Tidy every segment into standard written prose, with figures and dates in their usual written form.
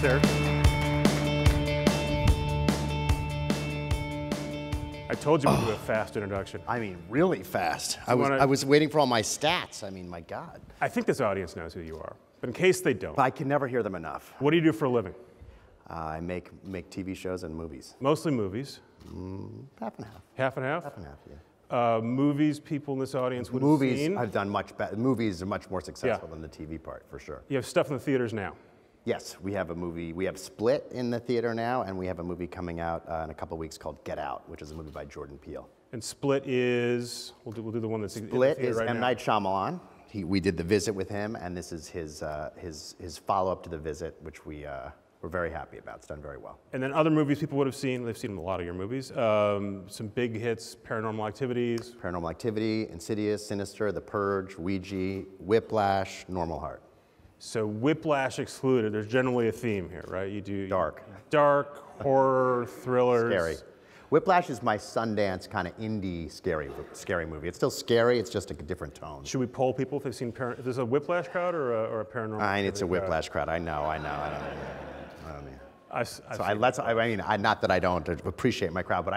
there. I told you we'd do a fast introduction. I mean, really fast. I was waiting for all my stats. I mean, my God. I think this audience knows who you are, but in case they don't. But I can never hear them enough. What do you do for a living? I make TV shows and movies. Mostly movies. Half and half. Half and half? Half and half, yeah. Movies people in this audience would have Movies, seen? I've done much better. Movies are much more successful than the TV part, for sure. You have stuff in the theaters now? Yes, we have a movie. We have Split in the theater now, and we have a movie coming out in a couple weeks called Get Out, which is a movie by Jordan Peele. And Split is, we'll do the one that's in the Split theater is right M. now. Night Shyamalan. We did The Visit with him, and this is his follow-up to The Visit, which we're very happy about. It's done very well. And then other movies people would have seen, they've seen a lot of your movies. Some big hits, Paranormal Activities. Paranormal Activity, Insidious, Sinister, The Purge, Ouija, Whiplash, Normal Heart. So Whiplash excluded, there's generally a theme here, right? You do Dark, horror, thrillers. Scary. Whiplash is my Sundance kind of indie scary movie. It's still scary, it's just a different tone. Should we poll people if they've seen, if there's a Whiplash crowd or a Paranormal Activity It's a Whiplash crowd. I know. I don't mean, not that I don't appreciate my crowd, but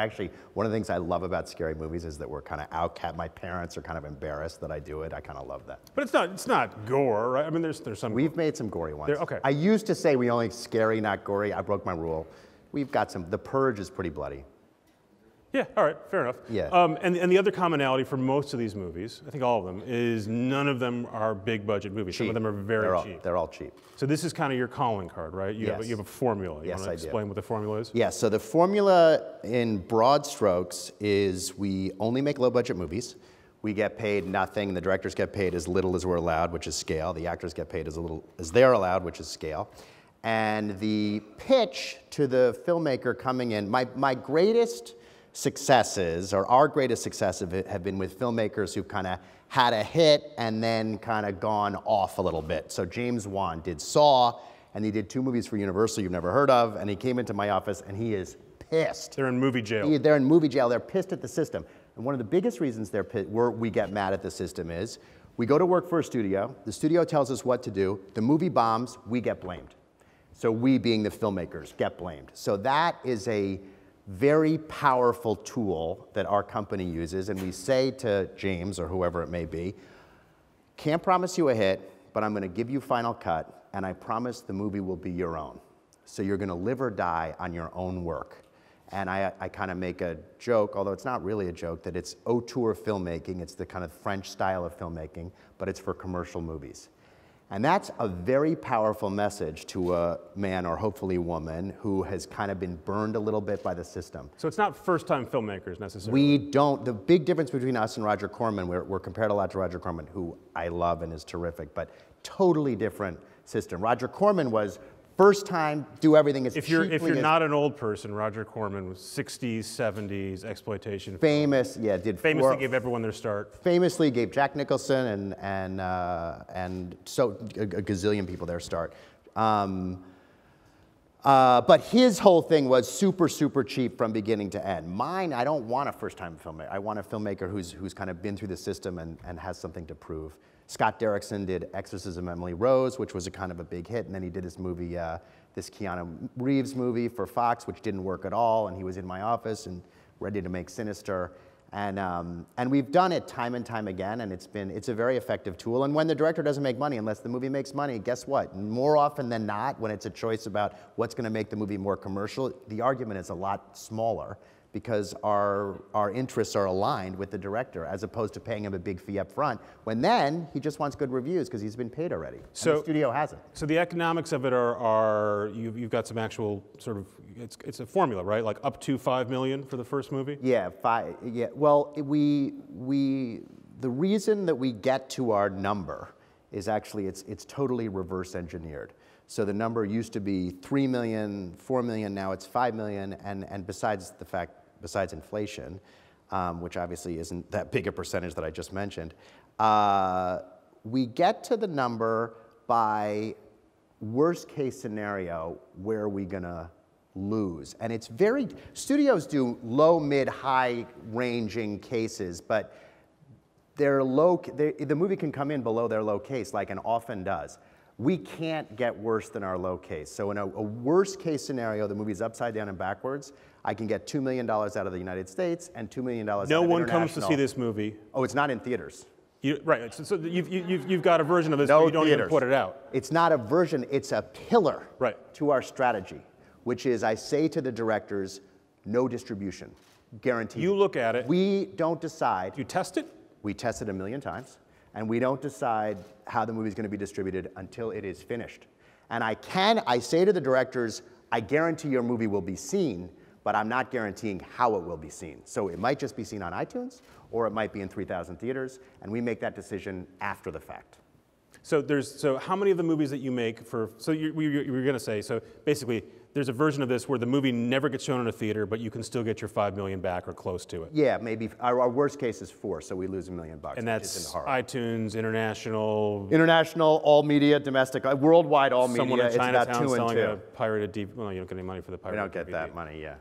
one of the things I love about scary movies is that we're kind of outcast. My parents are kind of embarrassed that I do it. I kind of love that. But it's not gore, right? I mean, there's some. We've made some gory ones. Okay. I used to say we only scary, not gory. I broke my rule. We've got some. The Purge is pretty bloody. Yeah, all right, fair enough. Yeah. And the other commonality for most of these movies, I think all of them, is none of them are big budget movies. Cheap. Some of them are very cheap. They're all cheap. So this is kind of your calling card, right? You Yes. have a formula. You Yes, want to I do. explain what the formula is? Yeah, so the formula in broad strokes is we only make low budget movies. We get paid nothing. The directors get paid as little as we're allowed, which is scale. The actors get paid as little as they're allowed, which is scale. And the pitch to the filmmaker coming in, my greatest successes, or our greatest successes, have been with filmmakers who've kind of had a hit and then kind of gone off a little bit. So James Wan did Saw, and he did 2 movies for Universal you've never heard of, and he came into my office and he is pissed. They're in movie jail. They're in movie jail. They're pissed at the system. And one of the biggest reasons we get mad at the system is we go to work for a studio, the studio tells us what to do, the movie bombs, we get blamed. So we, being the filmmakers, get blamed. So that is a very powerful tool that our company uses, and we say to James, or whoever it may be, can't promise you a hit, but I'm gonna give you final cut, and I promise the movie will be your own. So you're gonna live or die on your own work. And I kind of make a joke, although it's not really a joke, that it's auteur filmmaking. It's the kind of French style of filmmaking, but it's for commercial movies. And that's a very powerful message to a man, or hopefully woman, who has kind of been burned a little bit by the system. So it's not first-time filmmakers necessarily. We don't. The big difference between us and Roger Corman, we're compared a lot to Roger Corman, who I love and is terrific, but totally different system. Roger Corman was first time, do everything as cheaply If you're as not an old person, Roger Corman was 60s, 70s exploitation. famous, Famously gave everyone their start. Famously gave Jack Nicholson and so a gazillion people their start. But his whole thing was super, super cheap from beginning to end. Mine, I don't want a first-time filmmaker. I want a filmmaker who's kind of been through the system and has something to prove. Scott Derrickson did Exorcism of Emily Rose, which was a kind of a big hit, and then he did this movie, this Keanu Reeves movie for Fox, which didn't work at all, and he was in my office and ready to make Sinister. And we've done it time and time again, and it's a very effective tool. And when the director doesn't make money, unless the movie makes money, guess what? More often than not, when it's a choice about what's going to make the movie more commercial, the argument is a lot smaller, because our interests are aligned with the director, as opposed to paying him a big fee up front, when then he just wants good reviews because he's been paid already. So and the studio hasn't. So the economics of it are you've got some actual sort of, it's a formula, right? Like up to $5 million for the first movie? Yeah, well, the reason that we get to our number is actually it's totally reverse engineered. So the number used to be 3 million, 4 million, now it's 5 million, and besides inflation, which obviously isn't that big a percentage that I just mentioned, we get to the number by worst case scenario, where are we gonna lose? And it's studios do low, mid, high ranging cases, but the movie can come in below their low case, like and often does. We can't get worse than our low case. So in a worst case scenario, the movie's upside down and backwards, I can get $2 million out of the United States and $2 million out of No one international. comes to see this movie. Oh, it's not in theaters. Right, so you've got a version of this, No but you don't theaters. even put it out. It's not a version, it's a pillar Right. to our strategy, which is I say to the directors, no distribution, guaranteed. You look at it. We don't decide. You test it? We test it a million times, and we don't decide how the movie's going to be distributed until it is finished. And I say to the directors, I guarantee your movie will be seen, but I'm not guaranteeing how it will be seen. So it might just be seen on iTunes, or it might be in 3,000 theaters, and we make that decision after the fact. So how many of the movies that you make you were going to say, so basically, there's a version of this where the movie never gets shown in a theater, but you can still get your $5 million back or close to it. Yeah, maybe. Our worst case is 4, so we lose $1 million. And that's iTunes, international. International, all media, domestic, worldwide, all media. Someone in It's about Chinatown 2 and selling 2. a pirated DVD. Well, you don't get any money for the pirated DVD. We don't get that money, yeah.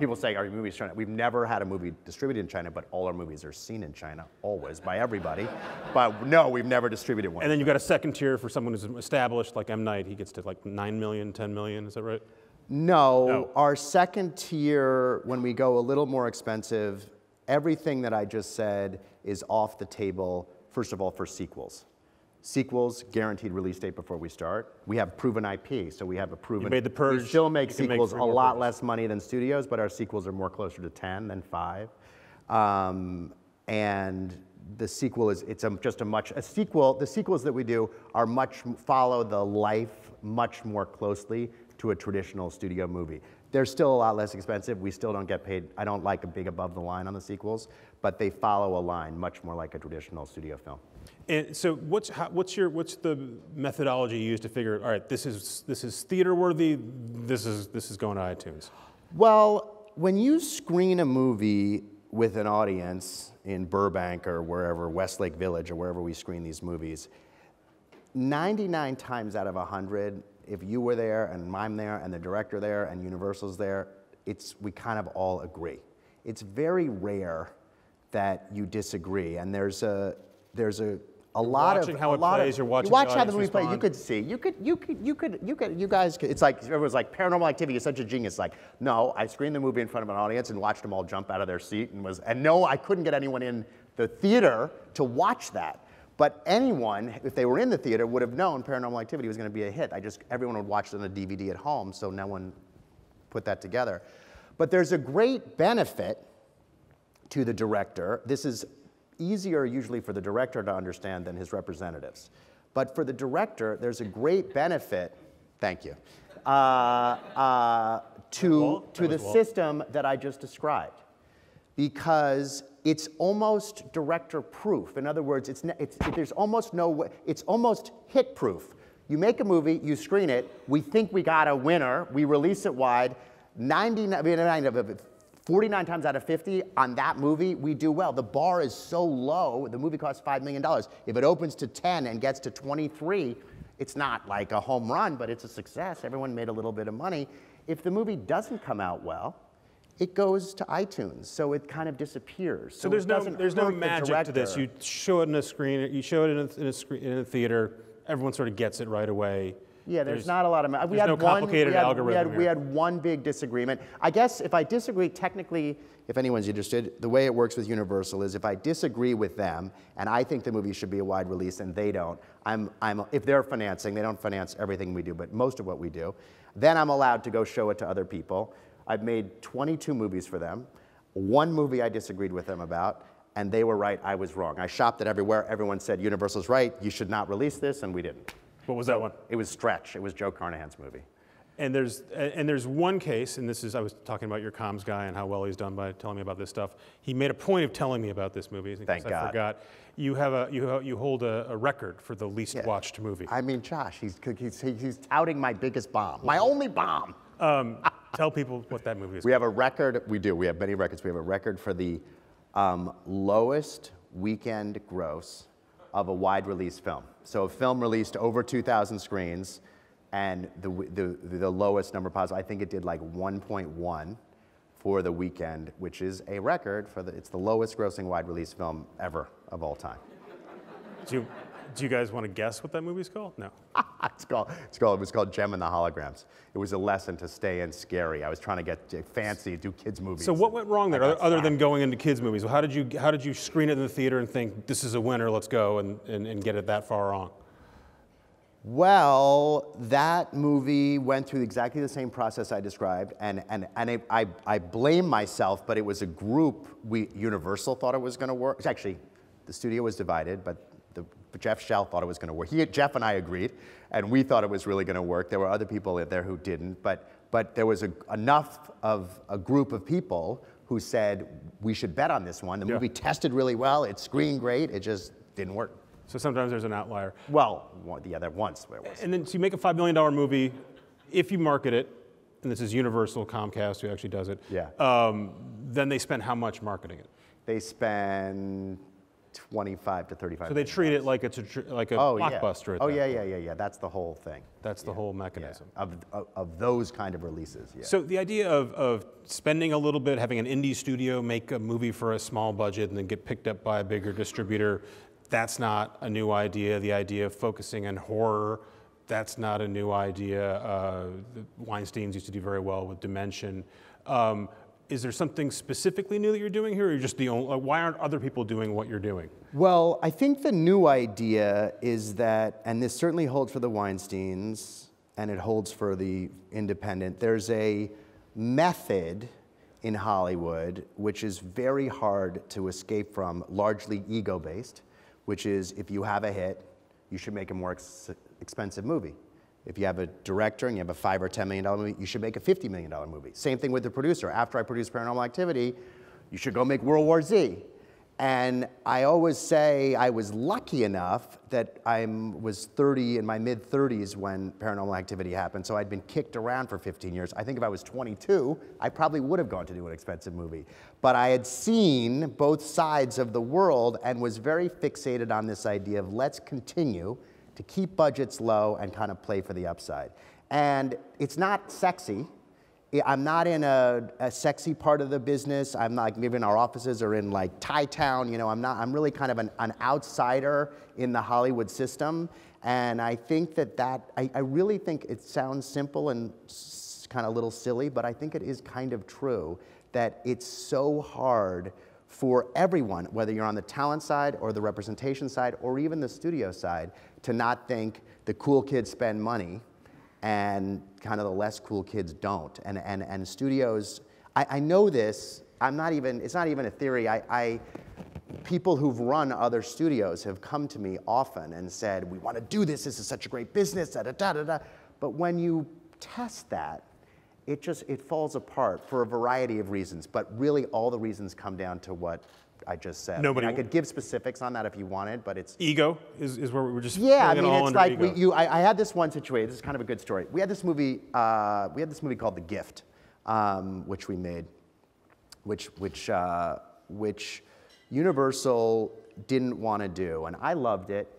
People say our movies China. We've never had a movie distributed in China, but all our movies are seen in China, always, by everybody. But no, we've never distributed one. And then you've got a second tier for someone who's established, like M. Night. He gets to like 9 million, 10 million. Is that right? No, our second tier, when we go a little more expensive, everything that I just said is off the table, first of all, for sequels. Sequels, guaranteed release date before we start. We have proven IP, so we have a proven... You made the Purge. We still make sequels a lot Purges. Less money than studios, but our sequels are more closer to 10 than 5. And the sequel is, the sequels that we do are follow the life much more closely to a traditional studio movie. They're still a lot less expensive. We still don't get paid. I don't like a big above the line on the sequels, but they follow a line much more like a traditional studio film. And so what's the methodology you use to figure, all right, this is theater worthy, this is going to iTunes? Well, when you screen a movie with an audience in Burbank or wherever, Westlake Village or wherever we screen these movies, 99 times out of 100, if you were there and I'm there and the director there and Universal's there, we kind of all agree. It's very rare that you disagree, and there's a lot of how it plays. You're watching. You watch the how the movie respond. plays. You could see. You guys. It's like everyone's like Paranormal Activity is such a genius. Like, no, I screened the movie in front of an audience and watched them all jump out of their seat and no, I couldn't get anyone in the theater to watch that. But anyone, if they were in the theater, would have known Paranormal Activity was going to be a hit. Everyone would watch it on a DVD at home, so no one put that together. But there's a great benefit to the director. This is easier usually for the director to understand than his representatives. But for the director, there's a great benefit, thank you, to the system that I just described. Because it's almost director-proof. In other words, it's almost hit-proof. You make a movie, you screen it, we think we got a winner, we release it wide, 49 times out of 50 on that movie, we do well. The bar is so low, the movie costs $5 million. If it opens to 10 and gets to 23, it's not like a home run, but it's a success. Everyone made a little bit of money. If the movie doesn't come out well, it goes to iTunes, so it kind of disappears. So there's no magic to this. You show it in a screen, you show it in a theater, everyone sort of gets it right away. Yeah, there's not a lot of magic. There's no complicated algorithm. We had one big disagreement. I guess if I disagree, technically, if anyone's interested, the way it works with Universal is if I disagree with them and I think the movie should be a wide release and they don't, if they're financing, they don't finance everything we do, but most of what we do, then I'm allowed to go show it to other people. I've made 22 movies for them. One movie I disagreed with them about, and they were right, I was wrong. I shopped it everywhere. Everyone said, Universal's right, you should not release this, and we didn't. What was that one? It was Stretch. It was Joe Carnahan's movie. And there's one case, and I was talking about your comms guy and how well he's done by telling me about this stuff. He made a point of telling me about this movie. Thank God. I forgot. You hold a record for the least watched movie. I mean, Josh, he's touting my biggest bomb, my only bomb. Tell people what that movie is. We have a record. We do. We have many records. We have a record for the lowest weekend gross of a wide release film. So a film released over 2,000 screens, and the lowest number possible. I think it did like 1.1 for the weekend, which is a record for it's the lowest grossing wide release film ever of all time. Do Do you guys want to guess what that movie's called? No. It was called Gem and the Holograms. It was a lesson to stay in scary. I was trying to get fancy, do kids movies. So what went wrong there, other than going into kids movies? Well, how did you screen it in the theater and think, this is a winner, let's go, and get it that far wrong? Well, that movie went through exactly the same process I described, and I blame myself, but it was a group. Universal thought it was going to work. Actually, the studio was divided, but Jeff Shell thought it was going to work. Jeff and I agreed, and we thought it was really going to work. There were other people there who didn't, but there was enough of a group of people who said, we should bet on this one. The movie tested really well, it screened great, it just didn't work. So sometimes there's an outlier. Well, there once there was. And then so you make a $5 million movie, if you market it, and this is Universal, Comcast who actually does it, then they spend how much marketing it? They spend 25 to 35. So they treat it like it's like a blockbuster. Yeah. That's the whole thing. That's the whole mechanism. Yeah. Of those kind of releases. Yeah. So the idea of spending a little bit, having an indie studio make a movie for a small budget and then get picked up by a bigger distributor, that's not a new idea. The idea of focusing on horror, that's not a new idea. The Weinsteins used to do very well with Dimension. Is there something specifically new that you're doing here, or you're just the only, why aren't other people doing what you're doing? Well, I think the new idea is that, and this certainly holds for the Weinsteins, and it holds for the independent, there's a method in Hollywood which is very hard to escape from, largely ego-based, which is if you have a hit, you should make a more expensive movie. If you have a director and you have a $5 or $10 million movie, you should make a $50 million movie. Same thing with the producer. After I produce Paranormal Activity, you should go make World War Z. And I always say I was lucky enough that I was 30, in my mid-30s when Paranormal Activity happened, so I'd been kicked around for 15 years. I think if I was 22, I probably would have gone to do an expensive movie. But I had seen both sides of the world and was very fixated on this idea of let's continue to keep budgets low and kind of play for the upside. And it's not sexy. I'm not in a sexy part of the business. I'm not, like, maybe in our offices are in like Thai Town, you know, I'm really kind of an outsider in the Hollywood system. And I think I really think it sounds simple and kind of a little silly, but I think it is kind of true that it's so hard for everyone, whether you're on the talent side or the representation side or even the studio side, to not think the cool kids spend money and kind of the less cool kids don't. And studios, I know this, it's not even a theory. People who've run other studios have come to me often and said, we want to do this is such a great business, da da da da da. But when you test that, it falls apart for a variety of reasons, but really all the reasons come down to what I just said. I could give specifics on that if you wanted, but it's... Ego is where we were just... Yeah, I mean, it's like, I had this one situation, this is kind of a good story. We had this movie called The Gift, which we made, which Universal didn't want to do, and I loved it.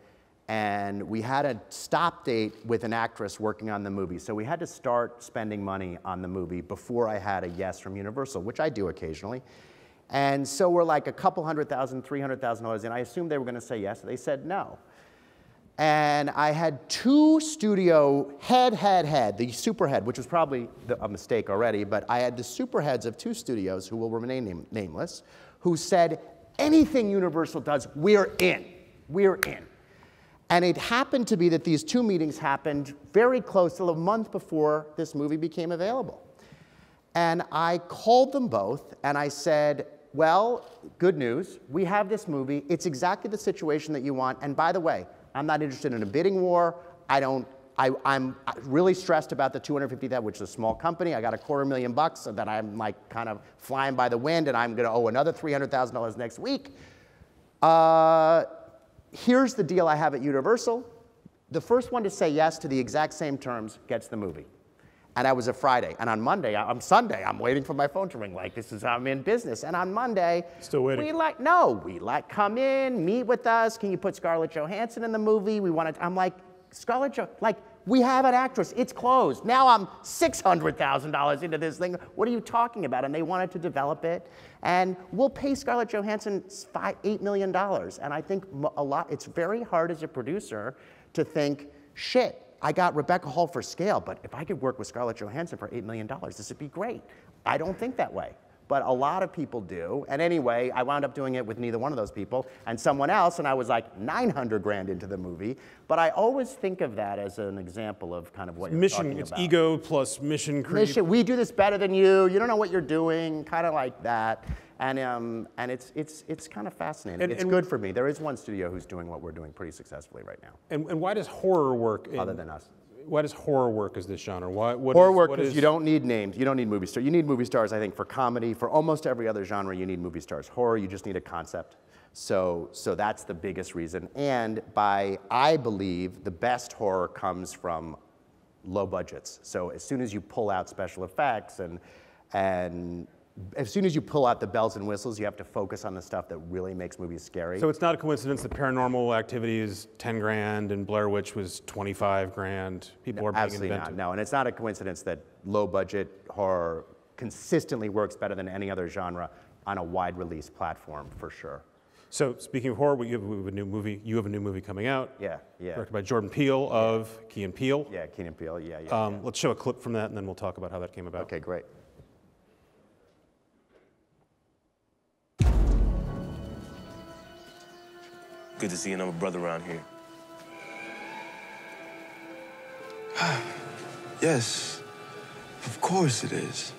And we had a stop date with an actress working on the movie. So we had to start spending money on the movie before I had a yes from Universal, which I do occasionally. And so we're like a couple $100,000, $300,000 in. I assumed they were going to say yes. They said no. And I had two studio the super head, which was probably a mistake already, but I had the super heads of two studios who will remain nameless, who said, anything Universal does, we're in. We're in. And it happened to be that these two meetings happened very close to a month before this movie became available. And I called them both and I said, well, good news, we have this movie. It's exactly the situation that you want. And by the way, I'm not interested in a bidding war. I'm really stressed about the $250,000, which is a small company. I got $250,000 so that I'm like kind of flying by the wind and I'm gonna owe another $300,000 next week. Here's the deal I have at Universal. The first one to say yes to the exact same terms gets the movie. And that was a Friday. And on Sunday, I'm waiting for my phone to ring, like, I'm in business. And on Monday, still waiting. We come in, meet with us. Can you put Scarlett Johansson in the movie? I'm like, Scarlett Johansson, like, we have an actress, it's closed. Now I'm $600,000 into this thing. What are you talking about? And they wanted to develop it. And we'll pay Scarlett Johansson $8 million. And I think it's very hard as a producer to think, shit, I got Rebecca Hall for scale, but if I could work with Scarlett Johansson for $8 million, this would be great. I don't think that way. But a lot of people do. And anyway, I wound up doing it with neither one of those people and someone else, and I was like 900 grand into the movie. But I always think of that as an example of kind of what you're talking about. It's ego plus mission creep. We do this better than you. You don't know what you're doing, kind of like that. And it's kind of fascinating. It's good for me. There is one studio who's doing what we're doing pretty successfully right now. And why does horror work? Other than us. Why does horror work as this genre? Horror work because you don't need names. You don't need movie stars. You need movie stars, I think, for comedy. For almost every other genre, you need movie stars. Horror, you just need a concept. So that's the biggest reason. And I believe, the best horror comes from low budgets. So as soon as you pull out special effects and as soon as you pull out the bells and whistles, you have to focus on the stuff that really makes movies scary. So it's not a coincidence that Paranormal Activity is 10 grand and Blair Witch was 25 grand. People are being absolutely inventive. Not. No, and it's not a coincidence that low budget horror consistently works better than any other genre on a wide release platform, for sure. So speaking of horror, you have a new movie coming out. Yeah. Directed by Jordan Peele of Key and Peele. Yeah, Key and Peele, yeah. Let's show a clip from that and then we'll talk about how that came about. Okay, great. Good to see another brother around here. Yes, of course it is.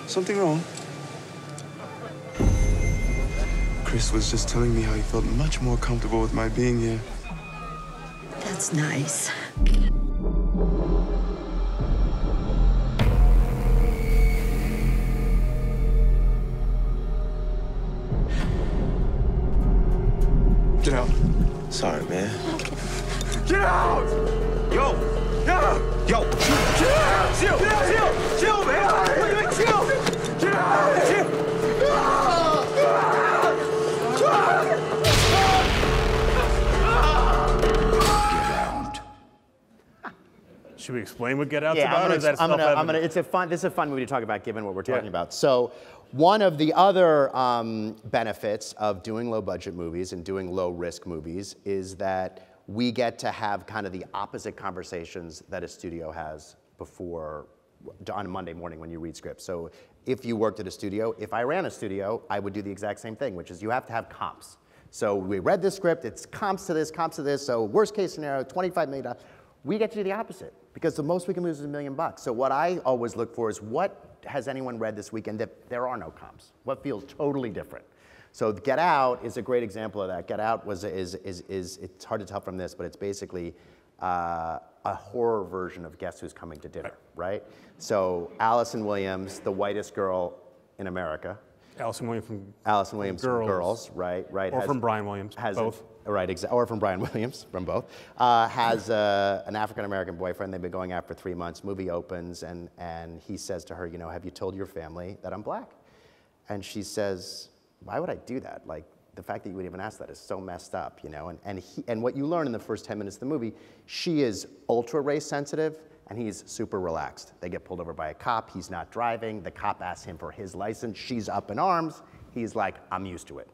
Something wrong? Chris was just telling me how he felt much more comfortable with my being here. That's nice. Get out. Sorry, man. Get out! Yo! Yeah! Yo! Get out! Chill! Chill! Chill, man! What do you mean, chill? Get out! Chill! Should we explain what Get Out's Yeah, about? this is a fun movie to talk about given what we're talking about. So one of the other benefits of doing low budget movies and doing low risk movies is that we get to have kind of the opposite conversations that a studio has before on a Monday morning when you read scripts. So if you worked at a studio, if I ran a studio, I would do the exact same thing, which is you have to have comps. So we read this script, it's comps to this, so worst case scenario, $25 million. We get to do the opposite because the most we can lose is $1 million. So what I always look for is what has anyone read this weekend that there are no comps? What feels totally different? So Get Out is a great example of that. Get Out is it's hard to tell from this, but it's basically a horror version of Guess Who's Coming to Dinner, right? So Allison Williams, the whitest girl in America. Allison Williams from Girls, right? Or from Brian Williams, both. Or from Brian Williams, from both. Has an African-American boyfriend. They've been going out for 3 months. Movie opens, and he says to her, you know, have you told your family that I'm black? And she says, why would I do that? Like, the fact that you would even ask that is so messed up, you know? And what you learn in the first 10 minutes of the movie, she is ultra race sensitive, and he's super relaxed. They get pulled over by a cop. He's not driving. The cop asks him for his license. She's up in arms. He's like, I'm used to it.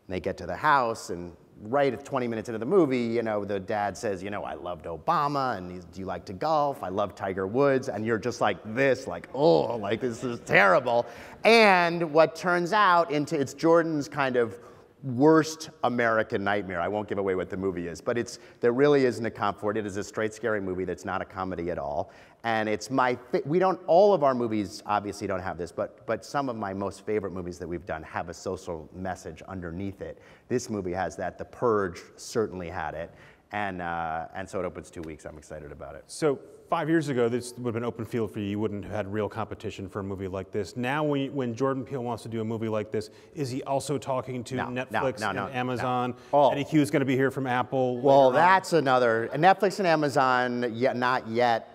And they get to the house, and right at 20 minutes into the movie, you know, the dad says, you know, I loved Obama, and do you like to golf? I love Tiger Woods. And you're just like this, like, oh, like this is terrible. And what turns out it's Jordan's kind of worst American nightmare. I won't give away what the movie is, but there really isn't a comp for it. It is a straight scary movie that's not a comedy at all. And it's all of our movies obviously don't have this, but some of my most favorite movies that we've done have a social message underneath it. This movie has that. The Purge certainly had it. And so it opens 2 weeks. I'm excited about it. So 5 years ago, this would have been open field for you. You wouldn't have had real competition for a movie like this. Now, when Jordan Peele wants to do a movie like this, is he also talking to Netflix and Amazon? Eddie Q is going to be here from Apple. Well, that's another. Netflix and Amazon, not yet.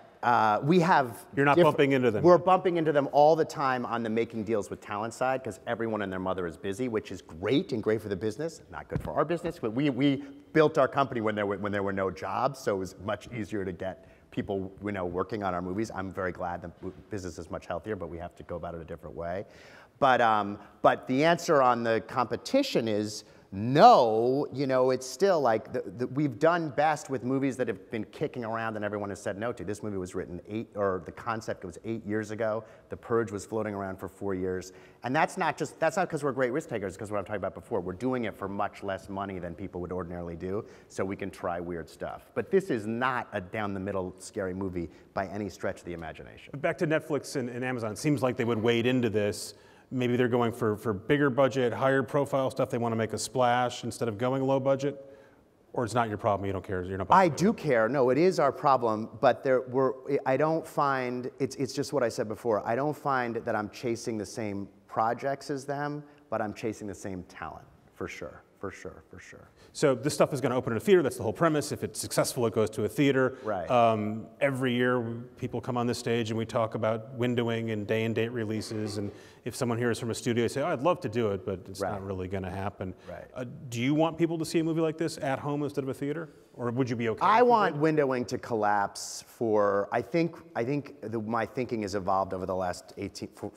we have... You're not bumping into them. We're bumping into them all the time on the making deals with talent side because everyone and their mother is busy, which is great and great for the business. Not good for our business, but we built our company when there were no jobs, so it was much easier to get people working on our movies. I'm very glad the business is much healthier, but we have to go about it a different way. But the answer on the competition is no. It's still like we've done best with movies that have been kicking around and everyone has said no to. This movie was written the concept was 8 years ago. The Purge was floating around for 4 years. And that's not because we're great risk takers, because what I'm talking about before, we're doing it for much less money than people would ordinarily do, so we can try weird stuff. But this is not a down the middle scary movie by any stretch of the imagination. But back to Netflix and Amazon, it seems like they would wade into this. Maybe they're going for bigger budget, higher profile stuff. They want to make a splash instead of going low budget, or it's not your problem. You don't care. You're not. I do care. No, it is our problem. But I don't find it's just what I said before. I don't find that I'm chasing the same projects as them, but I'm chasing the same talent for sure. For sure. So this stuff is going to open in a theater. That's the whole premise. If it's successful, it goes to a theater. Right. Every year, people come on this stage and we talk about windowing and day and date releases. And if someone here is from a studio, they say, "Oh, I'd love to do it, but it's not really going to happen." Right. Do you want people to see a movie like this at home instead of a theater, or would you be okay? I want windowing to collapse for. I think my thinking has evolved over the last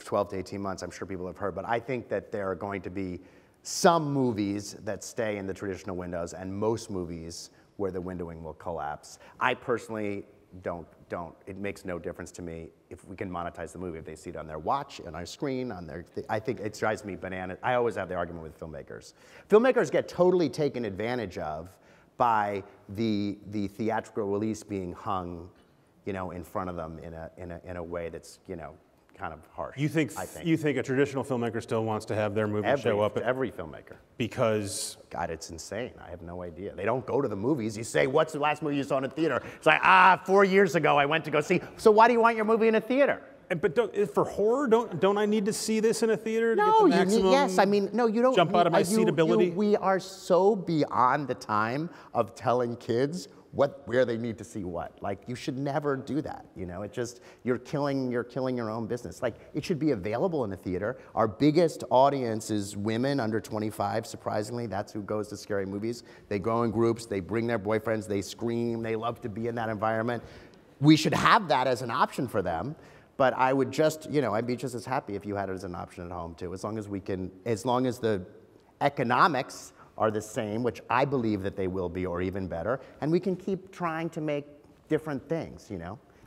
12 to 18 months. I'm sure people have heard, but I think that there are going to be some movies that stay in the traditional windows and most movies where the windowing will collapse. I personally don't. It makes no difference to me if we can monetize the movie, if they see it on their watch, on our screen, on their, I think it drives me bananas. I always have the argument with filmmakers. Filmmakers get totally taken advantage of by the theatrical release being hung, in front of them in a way that's, kind of harsh. You think a traditional filmmaker still wants to have their movie show up? Every filmmaker. Because? God, it's insane. I have no idea. They don't go to the movies. You say, what's the last movie you saw in a theater? It's like, 4 years ago I went to go see. So why do you want your movie in a theater? But for horror, don't I need to see this in a theater to get the maximum? Yes. I mean, no, you don't. Jump out of my seat ability. We are so beyond the time of telling kids where they need to see what. Like, you should never do that. It just you're killing your own business. Like, it should be available in a theater. Our biggest audience is women under 25. Surprisingly, that's who goes to scary movies. They go in groups. They bring their boyfriends. They scream. They love to be in that environment. We should have that as an option for them. But I would just, I'd be just as happy if you had it as an option at home too, as long as the economics are the same, which I believe that they will be, or even better, and we can keep trying to make different things,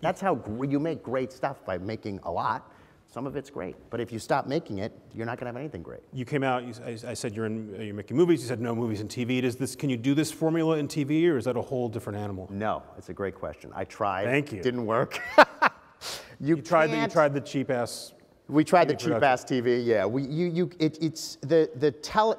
That's how you make great stuff, by making a lot. Some of it's great, but if you stop making it, you're not gonna have anything great. You came out, I said you're making movies, you said no movies in TV. Can you do this formula in TV, or is that a whole different animal? No, it's a great question. I tried. Thank you. Didn't work. You tried the cheap ass. We tried the cheap ass TV. Yeah. It's the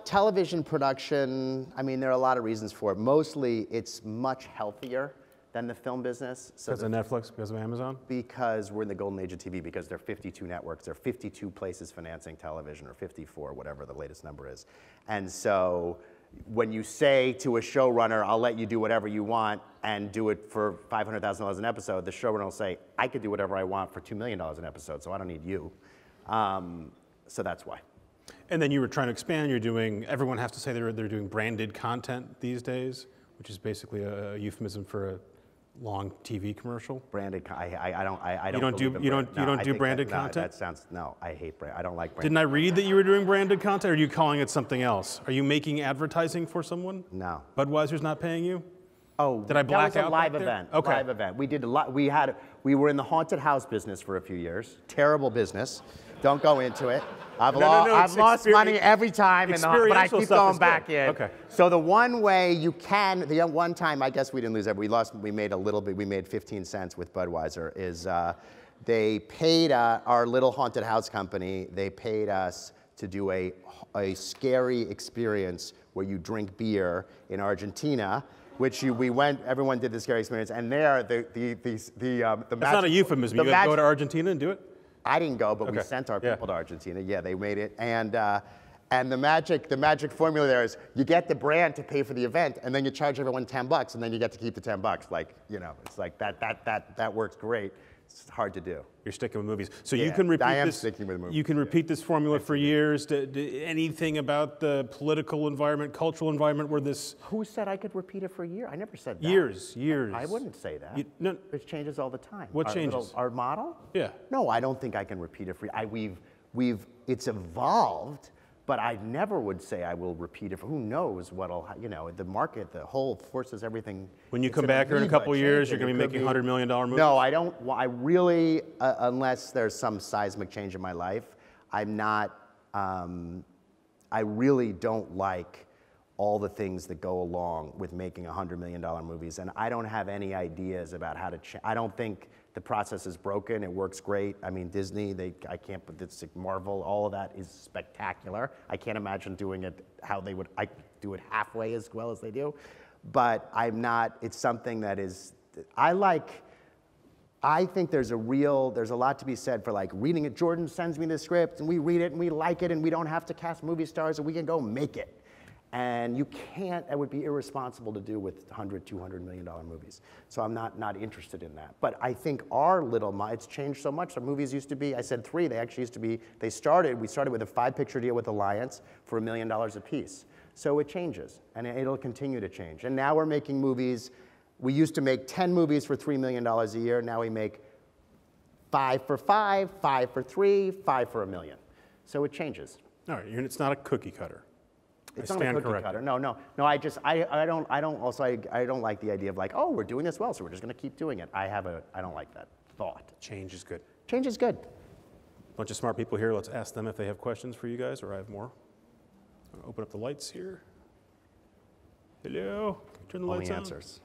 television production. I mean, there are a lot of reasons for it. Mostly, it's much healthier than the film business. Because of Netflix, because of Amazon? Because we're in the golden age of TV, because there are 52 networks, there are 52 places financing television, or 54, whatever the latest number is. And so when you say to a showrunner, I'll let you do whatever you want and do it for $500,000 an episode, the showrunner will say, I could do whatever I want for $2 million an episode, so I don't need you. So that's why. And then you were trying to expand, everyone has to say they're doing branded content these days, which is basically a euphemism for a long TV commercial. Branded, I don't. You don't do branded content? That sounds, no, I hate brand. I don't like branded. Didn't I read that you were doing branded content, or are you calling it something else? Are you making advertising for someone? No. Budweiser's not paying you? Oh, did I black out? That was a live event. Okay. Live event. We did a lot. We were in the haunted house business for a few years. Terrible business. Don't go into it. I've lost money every time, but I keep going back in. Okay. So the one way you can, the one time, I guess we didn't lose every, we made a little bit, we made 15 cents with Budweiser, is they paid our little haunted house company, they paid us to do a scary experience where you drink beer in Argentina, which everyone did the scary experience, and there, That's not a euphemism, you go to Argentina and do it? I didn't go, but we sent our people to Argentina. Yeah, they made it. And And the magic formula there is you get the brand to pay for the event, and then you charge everyone $10, and then you get to keep the $10. Like, you know, it's like that works great. It's hard to do. You're sticking with movies. So Yeah, you can repeat I am this. sticking with movies, You can repeat this formula for years. Anything about the political environment, cultural environment where this Who said I could repeat it for a year? I never said that. years. I wouldn't say that. No, It changes all the time. What Our changes? Our model? Yeah. No, I don't think I can repeat it for it's evolved, but I never would say I will repeat it for, who knows what'll, you know, the market, the whole forces everything. when you it's come an back here in a amoeba couple of years, you're changing. going to be It making could $100 million movies? No, I don't, I really, unless there's some seismic change in my life, I'm not, I really don't like all the things that go along with making $100 million movies, and I don't have any ideas about how to I don't think the process is broken. It works great. I mean, Disney, I can't put this, Marvel, all of that is spectacular. I can't imagine doing it how they would, I do it halfway as well as they do, but I'm not, it's something that is, I think there's a lot to be said for like reading it. Jordan sends me the script and we read it and we like it and we don't have to cast movie stars and we can go make it. And you can't, that would be irresponsible to do with $100, $200 million movies. So I'm not interested in that. But I think it's changed so much. The movies used to be, I said 3, they actually used to be, we started with a 5-picture deal with Alliance for $1 million a piece. So it changes, and it'll continue to change. And now we're making movies, we used to make 10 movies for $3 million a year, now we make 5 for 5, 5 for 3, 5 for $1 million. So it changes. All right, it's not a cookie cutter. It's not a cookie cutter. No. I don't like the idea of like, oh, we're doing this well, so we're just going to keep doing it. I don't like that thought. Change is good. Change is good. Bunch of smart people here. Let's ask them if they have questions for you guys, or I have more. I'm gonna open up the lights here. Hello. Can you turn the lights on? Answers.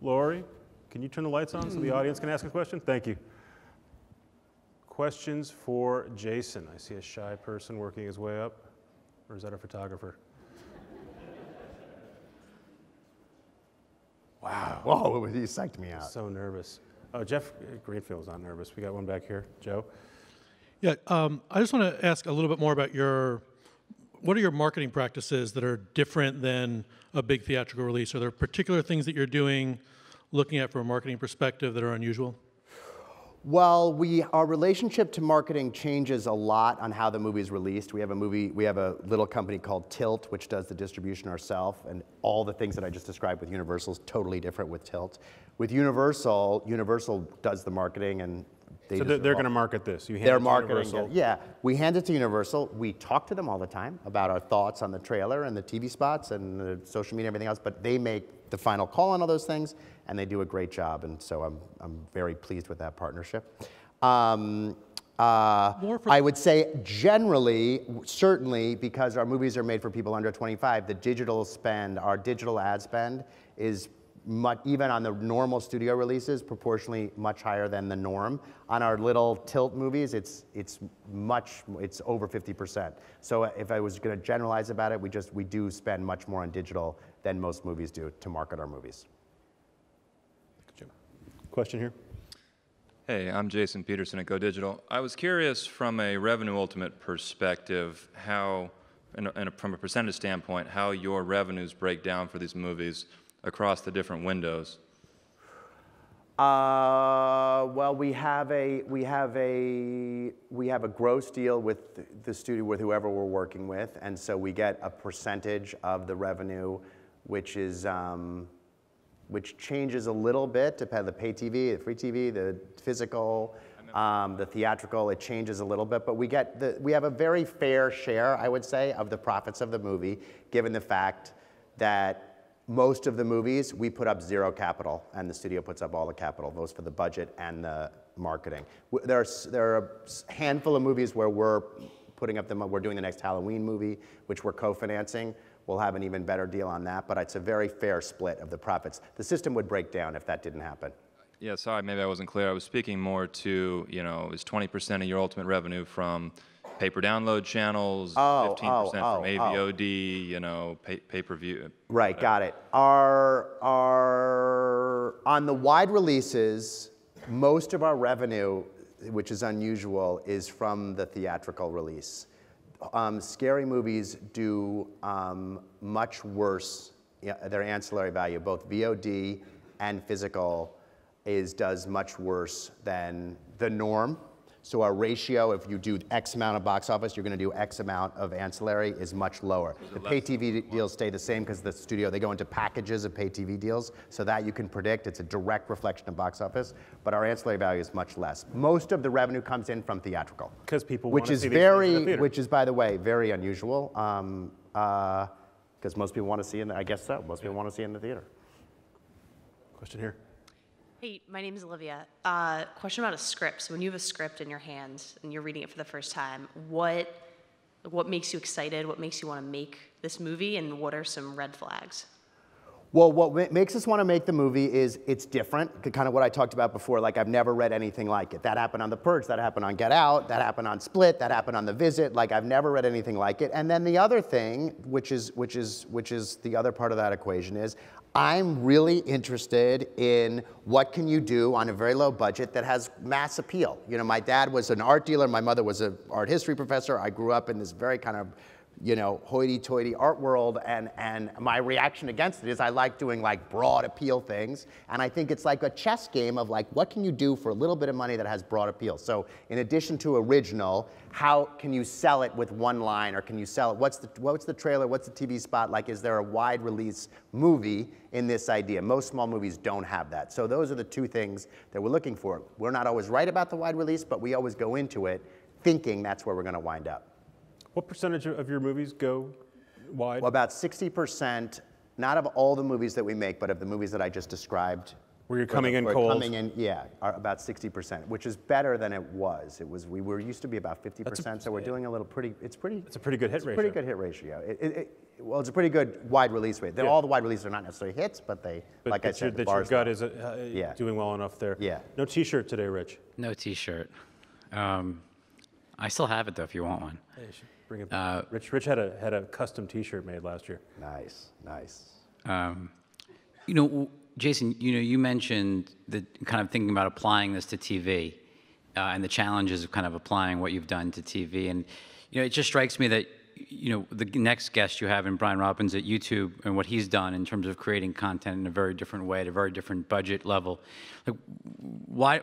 Lori, can you turn the lights on so the audience can ask a question? Thank you. Questions for Jason. I see a shy person working his way up. Or is that a photographer? Wow. Whoa, he psyched me out. So nervous. Oh, Jeff Greenfield's not nervous. We got one back here. Joe? Yeah, I just want to ask a little bit more about what are your marketing practices that are different than a big theatrical release? Are there particular things that you're doing, looking at from a marketing perspective that are unusual? Well, our relationship to marketing changes a lot on how the movie is released. We have a little company called Tilt, which does the distribution ourselves, and all the things that I just described with Universal is totally different with Tilt. With Universal does the marketing, and So they're going to market this. You hand they're it to marketing Universal. it. Yeah, we hand it to Universal. We talk to them all the time about our thoughts on the trailer and the TV spots and the social media and everything else, but they make the final call on all those things, and they do a great job, and so I'm very pleased with that partnership. I would say generally, certainly, because our movies are made for people under 25, the digital spend, our digital ad spend is much, even on the normal studio releases, proportionally much higher than the norm. On our little Tilt movies, it's over 50%. So if I was going to generalize about it, we do spend much more on digital than most movies do to market our movies. Question here. Hey, I'm Jason Peterson at Go Digital. I was curious from a revenue ultimate perspective, how, from a percentage standpoint, how your revenues break down for these movies across the different windows. Well, we have a gross deal with the studio, with whoever we're working with, and so we get a percentage of the revenue, which changes a little bit depending on the pay TV, the free TV, the physical, the theatrical. It changes a little bit, but we have a very fair share, I would say, of the profits of the movie, given the fact that most of the movies, we put up zero capital, and the studio puts up all the capital, both for the budget and the marketing. There are a handful of movies where we're doing the next Halloween movie, which we're co-financing. We'll have an even better deal on that, but it's a very fair split of the profits. The system would break down if that didn't happen. Yeah, sorry, maybe I wasn't clear. I was speaking more to, is 20% of your ultimate revenue from pay-per download channels, 15% from AVOD, pay-per-view. Right, got it. On the wide releases, most of our revenue, which is unusual, is from the theatrical release. scary movies do much worse. Their ancillary value, both VOD and physical, does much worse than the norm. So our ratio, if you do X amount of box office, you're going to do X amount of ancillary, is much lower. The pay TV deals stay the same because the studio, they go into packages of pay TV deals, so that you can predict. It's a direct reflection of box office, but our ancillary value is much less. Most of the revenue comes in from theatrical. Because people which want to is see these things in the theater. Which is, by the way, very unusual, because most people want to see I guess so, most people want to see it in the theater. Question here. Hey, my name is Olivia. Question about a script. So when you have a script in your hands and you're reading it for the first time, what makes you excited? What makes you want to make this movie? And what are some red flags? Well, what makes us want to make the movie is it's different, kind of what I talked about before, like I've never read anything like it. That happened on The Purge, that happened on Get Out, that happened on Split, that happened on The Visit, like I've never read anything like it. And then the other thing, which is the other part of that equation is, I'm really interested in what can you do on a very low budget that has mass appeal. You know, my dad was an art dealer, my mother was an art history professor. I grew up in this very kind of, you know, hoity-toity art world, and my reaction against it is I like doing like broad appeal things, and I think it's like a chess game of like, what can you do for a little bit of money that has broad appeal? So in addition to original, how can you sell it with one line, or can you sell it, what's the trailer, what's the TV spot, like is there a wide release movie in this idea? Most small movies don't have that. So those are the two things that we're looking for. We're not always right about the wide release, but we always go into it thinking that's where we're gonna wind up. What percentage of your movies go wide? Well, about 60%, not of all the movies that we make, but of the movies that I just described. Where you're coming in cold? Coming in, yeah, are about 60%, which is better than it was. We were used to be about 50%, so we're doing a little pretty, it's a pretty good hit ratio. Pretty good hit ratio. Well, it's a pretty good wide release rate. All the wide releases are not necessarily hits, but like I said, the your gut low. is doing well enough there. Yeah. No T-shirt today, Rich. No T-shirt. I still have it though, if you want one. Hey, you should bring it back. Rich had a custom T-shirt made last year. Nice, nice. You know, Jason, you mentioned the kind of thinking about applying this to TV and the challenges of kind of applying what you've done to TV. And, you know, it just strikes me that, you know, the next guest you have in Brian Robbins at YouTube and what he's done in terms of creating content in a very different way, at a very different budget level. Like,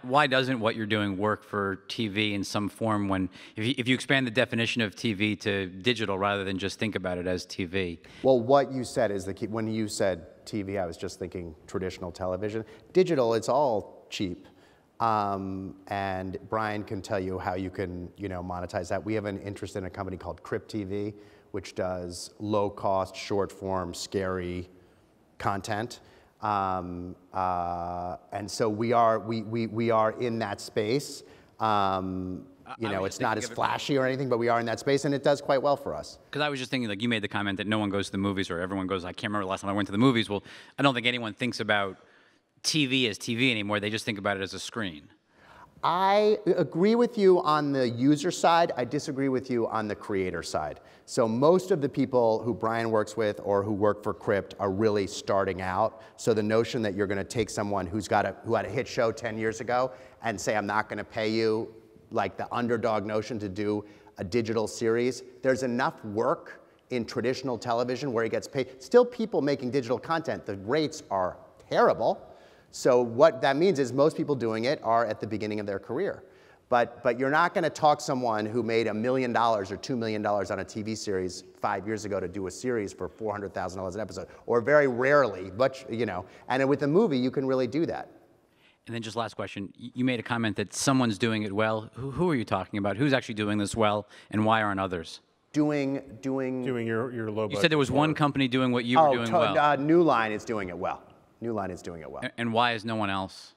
why doesn't what you're doing work for TV in some form when, if you expand the definition of TV to digital rather than just think about it as TV? Well, what you said is the key. When you said TV, I was just thinking traditional television. Digital, it's all cheap. And Brian can tell you how you can, you know, monetize that. We have an interest in a company called Crypt TV, which does low-cost, short-form, scary content. And so we are in that space. You know, it's not as flashy or anything, but we are in that space, and it does quite well for us. Because I was just thinking, like, you made the comment that no one goes to the movies, or everyone goes, I can't remember the last time I went to the movies. Well, I don't think anyone thinks about TV as TV anymore. They just think about it as a screen. I agree with you on the user side. I disagree with you on the creator side. So most of the people who Brian works with or who work for Crypt are really starting out. So the notion that you're going to take someone who had a hit show 10 years ago and say, I'm not going to pay you, like the underdog notion to do a digital series, there's enough work in traditional television where he gets paid. Still people making digital content, the rates are terrible. So what that means is most people doing it are at the beginning of their career. But you're not going to talk someone who made $1 million or $2 million on a TV series 5 years ago to do a series for $400,000 an episode, or very rarely, but you know. And with a movie, you can really do that. And then just last question, you made a comment that someone's doing it well. Who are you talking about? Who's actually doing this well, and why aren't others? Doing your low budget. You said there was one company doing what you were doing well. New Line is doing it well. New Line is doing it well. And why is no one else?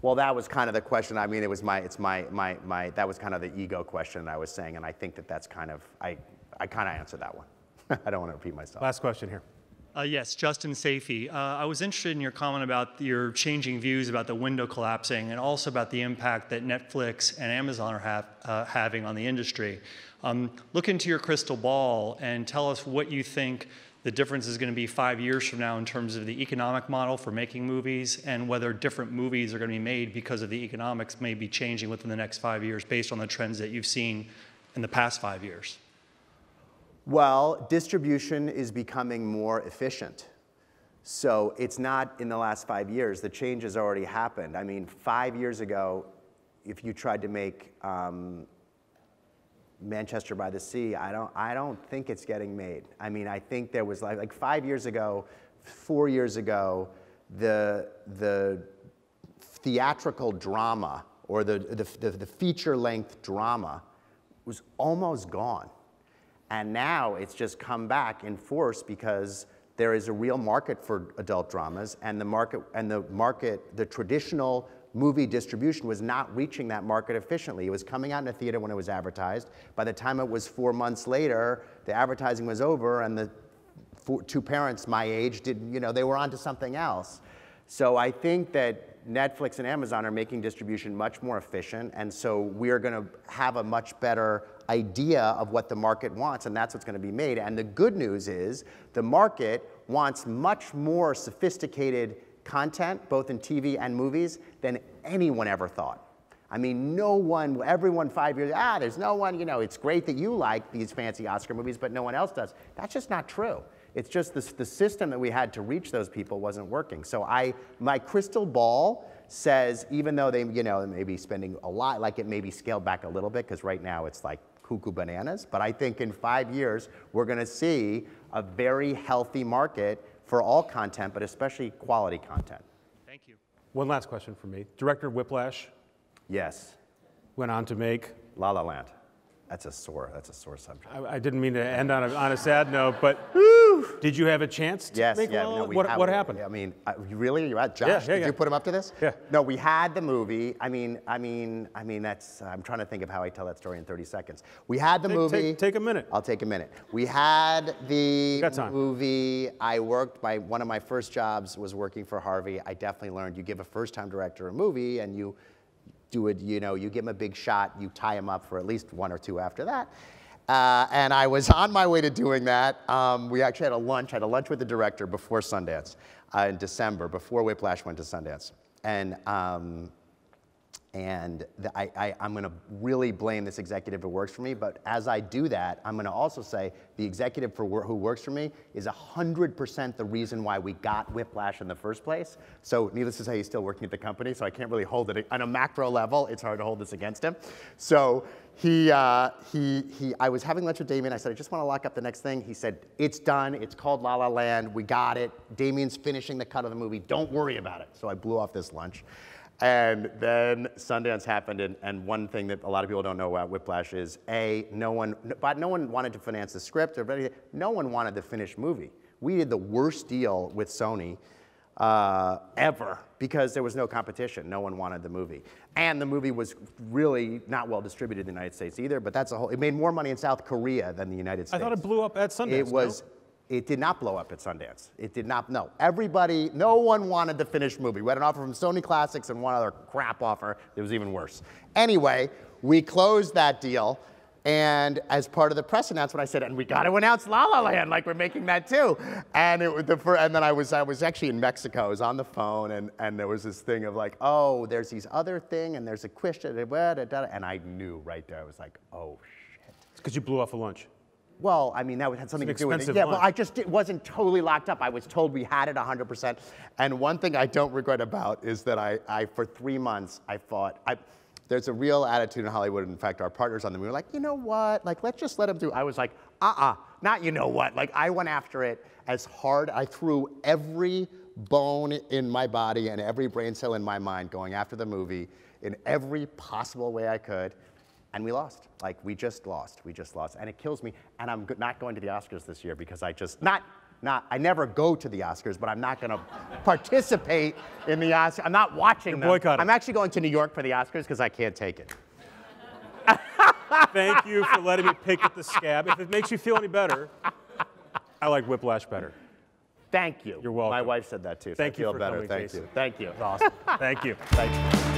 Well, that was kind of the question. I mean, that was kind of the ego question I was saying, and I think that's kind of, I kind of answered that one. I don't want to repeat myself. Last question here. Yes, Justin Safey. I was interested in your comment about your changing views about the window collapsing and also about the impact that Netflix and Amazon are having on the industry. Look into your crystal ball and tell us what you think the difference is going to be 5 years from now in terms of the economic model for making movies, and whether different movies are going to be made because of the economics may be changing within the next 5 years based on the trends that you've seen in the past 5 years. Well, distribution is becoming more efficient. So it's not in the last 5 years. The change has already happened. I mean, 5 years ago, if you tried to make Manchester by the Sea, I don't think it's getting made. I mean, I think there was like 5 years ago, 4 years ago, the theatrical drama or the feature-length drama was almost gone. And now it's just come back in force because there is a real market for adult dramas, and the traditional movie distribution was not reaching that market efficiently. It was coming out in a theater when it was advertised. By the time it was 4 months later, the advertising was over, and the two parents my age they were onto something else. So I think that Netflix and Amazon are making distribution much more efficient, and so we're going to have a much better idea of what the market wants, and that's what's going to be made. And the good news is the market wants much more sophisticated content, both in TV and movies, than anyone ever thought. I mean, everyone 5 years, there's no one, it's great that you like these fancy Oscar movies, but no one else does. That's just not true. It's just the system that we had to reach those people wasn't working. So my crystal ball says, even though they may be spending a lot, like it may be scaled back a little bit, because right now it's like cuckoo bananas, but I think in 5 years, we're gonna see a very healthy market for all content, but especially quality content. Thank you. One last question for me. Director of Whiplash Yes. went on to make. La La Land. That's a sore subject. I didn't mean to end on a sad note, but did you have a chance to make La La Land? What happened? I mean, really? Josh, did you put him up to this? Yeah. No, we had the movie. I mean, that's, I'm trying to think of how I tell that story in 30 seconds. We had the movie. Take a minute. I'll take a minute. We had the Got time. movie. One of my first jobs was working for Harvey. I definitely learned you give a first-time director a movie and you do it, you give them a big shot, you tie them up for at least 1 or 2 after that. And I was on my way to doing that. We actually had a lunch with the director before Sundance in December, before Whiplash went to Sundance. And I'm gonna really blame this executive who works for me, but as I do that, I'm gonna also say the executive who works for me is 100% the reason why we got Whiplash in the first place. So needless to say, he's still working at the company, so I can't really hold it on a macro level. It's hard to hold this against him. So I was having lunch with Damien. I said, I just want to lock up the next thing. He said, it's done. It's called La La Land. We got it. Damien's finishing the cut of the movie. Don't worry about it. So I blew off this lunch. And then Sundance happened, and one thing that a lot of people don't know about Whiplash is, no one wanted to finance the script or anything. No one wanted the finished movie. We did the worst deal with Sony ever because there was no competition. No one wanted the movie. And the movie was really not well distributed in the United States either, but it made more money in South Korea than the United States. I thought it blew up at Sundance. It did not blow up at Sundance. It did not, no. No one wanted the finished movie. We had an offer from Sony Classics and one other crap offer that was even worse. Anyway, we closed that deal, and as part of the press announcement, I said, and we got to announce La La Land, like we're making that too. And then I was actually in Mexico. I was on the phone, and there was this thing of like, oh, there's these other thing, and there's a question, and I knew right there. I was like, oh, shit. It's because you blew off a lunch. Well, I mean, that had something to do with it. Yeah, but it wasn't totally locked up. I was told we had it 100%. And one thing I don't regret about is that I for 3 months, I thought, there's a real attitude in Hollywood. In fact, our partners on the movie were like, you know what? Like, let's just let him do it. I was like, not you know what. Like, I went after it as hard. I threw every bone in my body and every brain cell in my mind going after the movie in every possible way I could. And we lost. Like, we just lost. And it kills me. And I'm not going to the Oscars this year because I never go to the Oscars, but I'm not going to participate in the Oscars. I'm not watching them. Boycotting. I'm actually going to New York for the Oscars because I can't take it. Thank you for letting me pick at the scab. If it makes you feel any better, I like Whiplash better. Thank you. You're welcome. My wife said that too. So Thank I feel you for better. coming, Thank Jason. you. Thank you. Awesome. Thank you. Thank you.